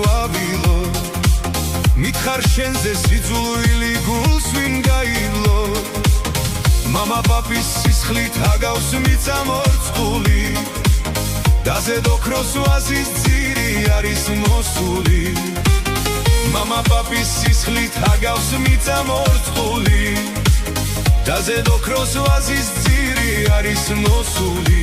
ავილო მითხარ შენზე სიძულვილი გულს ვინ გაილო მამა პაპის სისხლით აგავს მიწამორწყული დაზე დოქროს ვაზის ძირი არის მოსული მამა პაპის სისხლით აგავს მიწამორწყული დაზე დოქროს ვაზის ძირი არის მოსული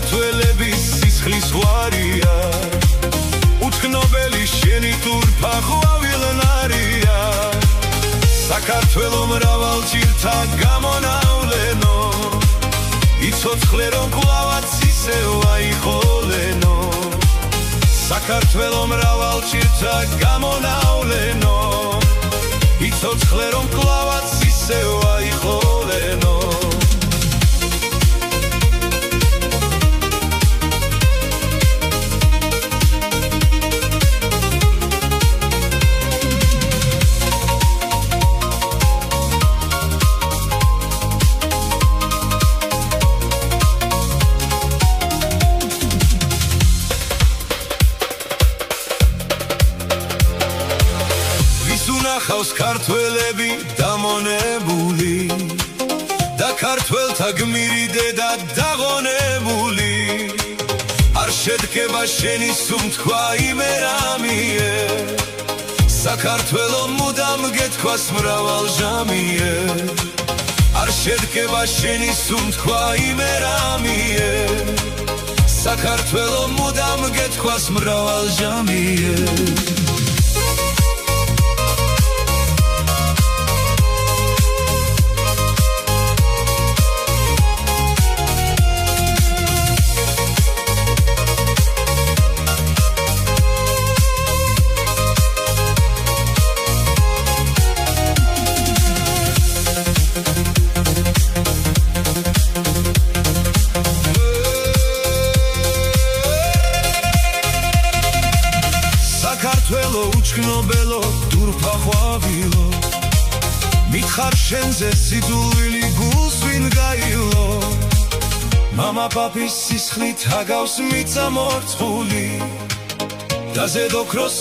ქართველების სისხლის ვარია უთქნობელი შენი თურფა ყვავილნარია საქართველო მრავალ ჭირთა გამონავლენო იცოცხლე რომ კლავაც ისევ აიხოლენო საქართველო მრავალ ჭირთა გამონავლენო იცოცხლე რომ კლავაც ისევ აიხოლენო ხავს ქართველები დამონებული და ქართველთა გმირი დედა დაღონებული არ შედგება შენი სუნთქვა იმერამიე საქართველო მუდამ გეთქვას მრავალჟამიე არ შედგება შენი სუნთქვა იმერამიე საქართველო მუდამ გეთქვას მრავალჟამიე საქართველო უჩქნობელო თურფა ყვავილო მითხარ შენზე სიძულვილი გულს ვინ გაილო მამა პაპის სისხლით აგავს მიწამორწყული დაზე დოქროს